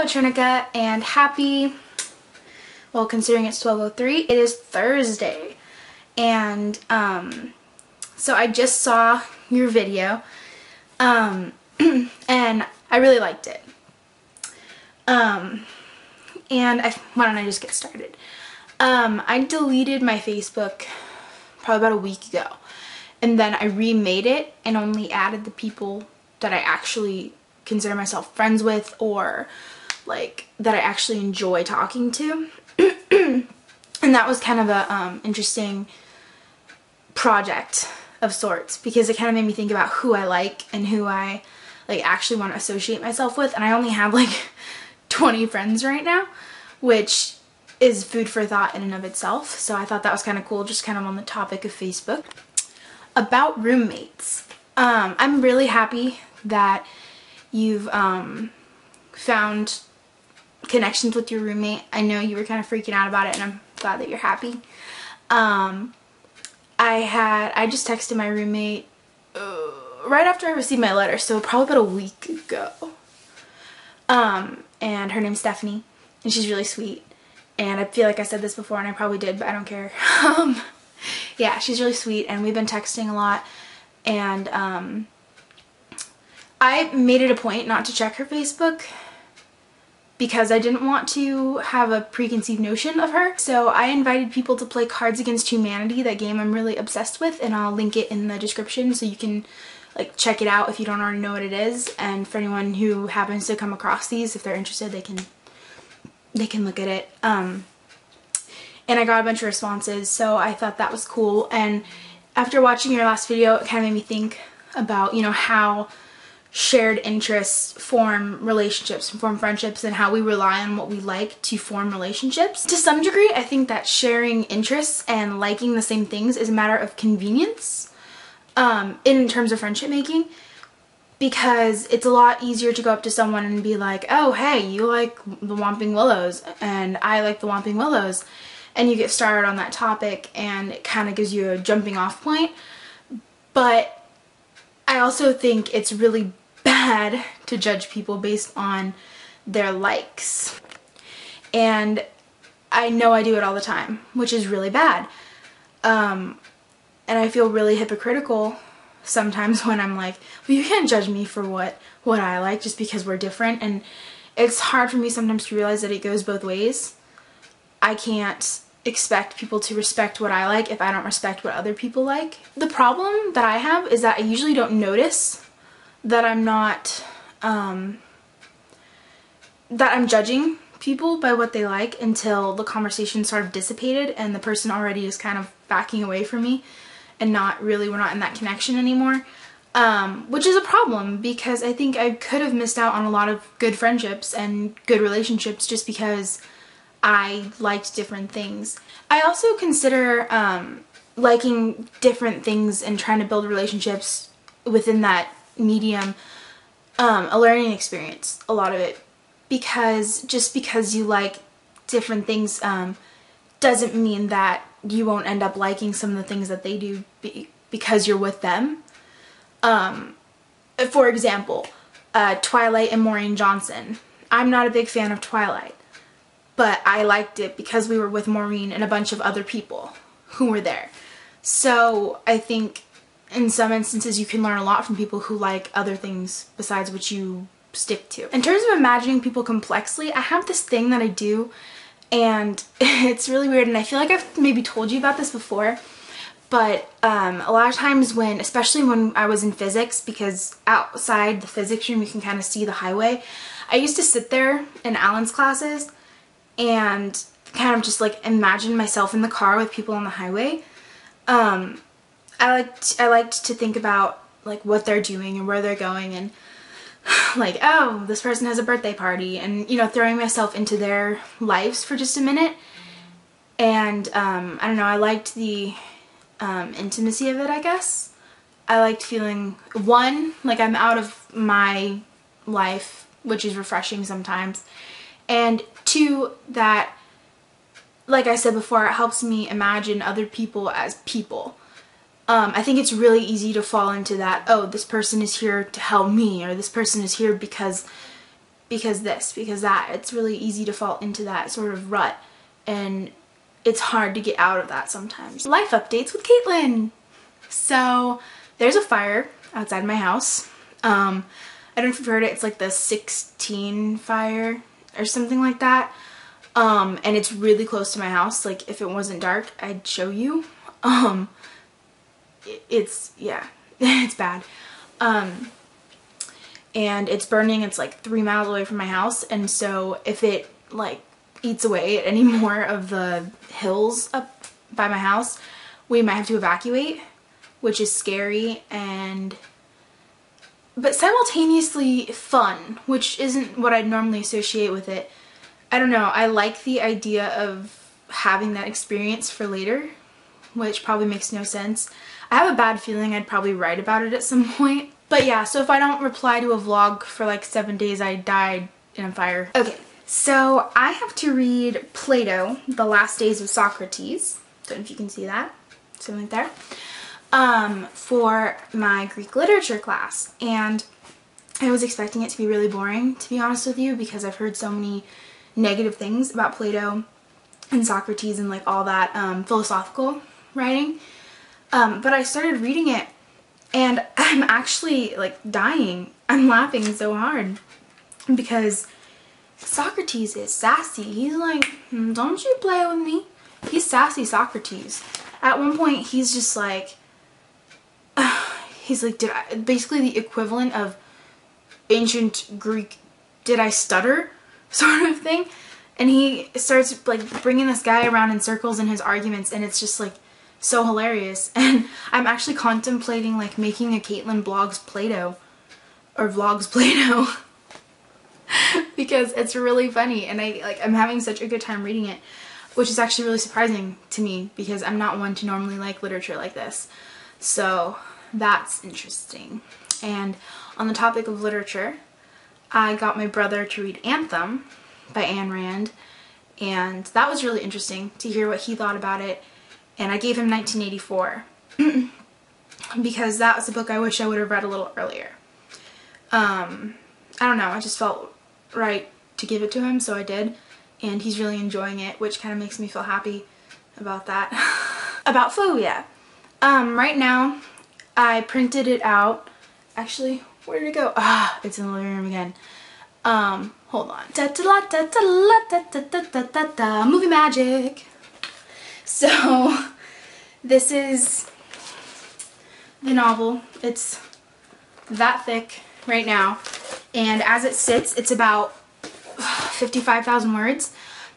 Hello Trinica, and happy, well, considering it's 12:03, it is Thursday. And so I just saw your video and I really liked it. And why don't I just get started? I deleted my Facebook probably about a week ago, and then I remade it and only added the people that I actually consider myself friends with, or like that I actually enjoy talking to. And that was kind of a interesting project of sorts, because it kind of made me think about who I like and who I like actually want to associate myself with. And I only have like 20 friends right now, which is food for thought in and of itself. So I thought that was kind of cool, just kind of on the topic of Facebook. About roommates, I'm really happy that you've found connections with your roommate. I know you were kind of freaking out about it, and I'm glad that you're happy. I just texted my roommate right after I received my letter, so probably about a week ago. And her name's Stephanie, and she's really sweet. And I feel like I said this before, and I probably did, but I don't care. Yeah, she's really sweet, and we've been texting a lot. And I made it a point not to check her Facebook because I didn't want to have a preconceived notion of her. So I invited people to play Cards Against Humanity, that game I'm really obsessed with, and I'll link it in the description so you can like check it out if you don't already know what it is. And for anyone who happens to come across these, if they're interested, they can look at it. And I got a bunch of responses, so I thought that was cool. And after watching your last video, it kind of made me think about, you know, how shared interests form relationships and form friendships, and how we rely on what we like to form relationships. To some degree, I think that sharing interests and liking the same things is a matter of convenience in terms of friendship making, because it's a lot easier to go up to someone and be like, oh hey, you like the Whomping Willows and I like the Whomping Willows, and you get started on that topic, and it kind of gives you a jumping off point. But I also think it's really bad to judge people based on their likes. And I know I do it all the time, which is really bad. And I feel really hypocritical sometimes when I'm like, well, you can't judge me for what I like just because we're different. And it's hard for me sometimes to realize that it goes both ways. I can't expect people to respect what I like if I don't respect what other people like. The problem that I have is that I usually don't notice that I'm not, that I'm judging people by what they like until the conversation sort of dissipated and the person already is kind of backing away from me and we're not in that connection anymore. Which is a problem, because I think I could have missed out on a lot of good friendships and good relationships just because I liked different things. I also consider liking different things and trying to build relationships within that medium a learning experience, a lot of it, because just because you like different things doesn't mean that you won't end up liking some of the things that they do because you're with them. For example, Twilight and Maureen Johnson. I'm not a big fan of Twilight, but I liked it because we were with Maureen and a bunch of other people who were there. So I think in some instances you can learn a lot from people who like other things besides what you stick to. In terms of imagining people complexly, I have this thing that I do, and it's really weird, and I feel like I've maybe told you about this before, but a lot of times especially when I was in physics, because outside the physics room you can kind of see the highway, I used to sit there in Alan's classes and kind of just like imagine myself in the car with people on the highway. I liked to think about like what they're doing and where they're going, and like, oh, this person has a birthday party, and you know, throwing myself into their lives for just a minute. And I don't know, I liked the intimacy of it, I guess. I liked feeling, one, like I'm out of my life, which is refreshing sometimes, and two, that, like I said before, it helps me imagine other people as people. I think it's really easy to fall into that, oh, this person is here to help me, or this person is here because because that. It's really easy to fall into that sort of rut, and it's hard to get out of that sometimes. Life updates with Caitlin. So there's a fire outside my house. I don't know if you've heard it. It's like the 16 fire or something like that. And it's really close to my house. Like, if it wasn't dark, I'd show you. It's, yeah, it's bad. And it's burning. It's like 3 miles away from my house. And so if it like eats away at any more of the hills up by my house, we might have to evacuate, which is scary but simultaneously fun, which isn't what I'd normally associate with it. I don't know. I like the idea of having that experience for later, which probably makes no sense. I have a bad feeling I'd probably write about it at some point. But yeah, so if I don't reply to a vlog for like 7 days, I died in a fire. Okay, so I have to read Plato, The Last Days of Socrates. Don't know if you can see that. Something like there. For my Greek literature class. And I was expecting it to be really boring, to be honest with you, because I've heard so many negative things about Plato and Socrates and like all that philosophical writing. But I started reading it and I'm actually like dying. I'm laughing so hard because Socrates is sassy. He's like, don't you play with me. He's sassy Socrates. At one point he's just like, he's like, basically the equivalent of ancient Greek, did I stutter sort of thing. And he starts like bringing this guy around in circles in his arguments, and it's just like so hilarious. And I'm actually contemplating like making a Caitlin blogs Plato or vlogs Plato because it's really funny, and I'm having such a good time reading it, which is actually really surprising to me because I'm not one to normally like literature like this. So that's interesting. And on the topic of literature, I got my brother to read Anthem by Ayn Rand, and that was really interesting to hear what he thought about it. And I gave him 1984 because that was a book I wish I would have read a little earlier. I don't know, I just felt right to give it to him, so I did, and he's really enjoying it, which kind of makes me feel happy about that. About phobia. Right now, I printed it out. Actually, where did it go? Ah, it's in the living room again. Hold on. Movie magic. So, this is the novel. It's that thick right now. And as it sits, it's about 55,000 words.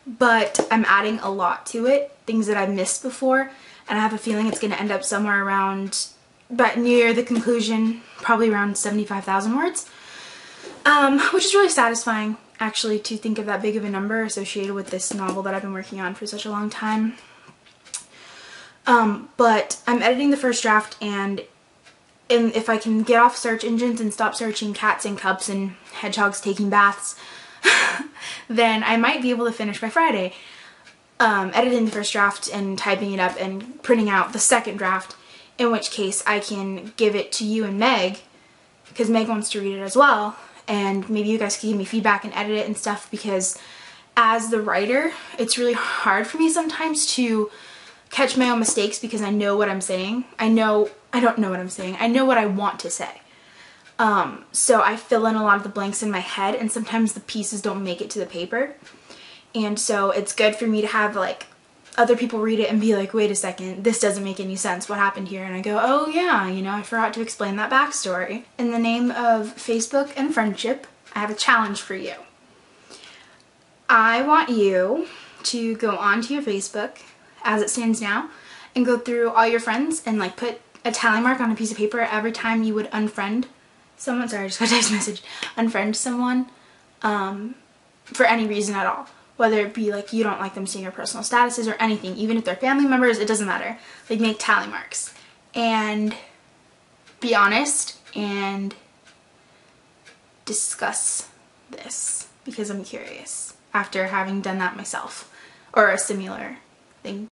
But I'm adding a lot to it. Things that I've missed before. And I have a feeling it's going to end up somewhere around, but near the conclusion, probably around 75,000 words. Which is really satisfying, actually, to think of that big of a number associated with this novel that I've been working on for such a long time. But I'm editing the first draft, and if I can get off search engines and stop searching cats and cups and hedgehogs taking baths, then I might be able to finish by Friday. Editing the first draft and typing it up and printing out the second draft, in which case I can give it to you and Meg, because Meg wants to read it as well, and maybe you guys can give me feedback and edit it and stuff, because as the writer, it's really hard for me sometimes to catch my own mistakes because I know what I'm saying. I don't know what I'm saying. I know what I want to say. So I fill in a lot of the blanks in my head, and sometimes the pieces don't make it to the paper. And so it's good for me to have like other people read it and be like, wait a second, this doesn't make any sense. What happened here? And I go, oh yeah, you know, I forgot to explain that backstory. In the name of Facebook and friendship, I have a challenge for you. I want you to go onto your Facebook as it stands now and go through all your friends and like put a tally mark on a piece of paper every time you would unfriend someone. Sorry, I just got a text message. Unfriend someone for any reason at all. Whether it be like you don't like them seeing your personal statuses or anything, even if they're family members, it doesn't matter. Like, make tally marks and be honest and discuss this, because I'm curious after having done that myself, or a similar thing.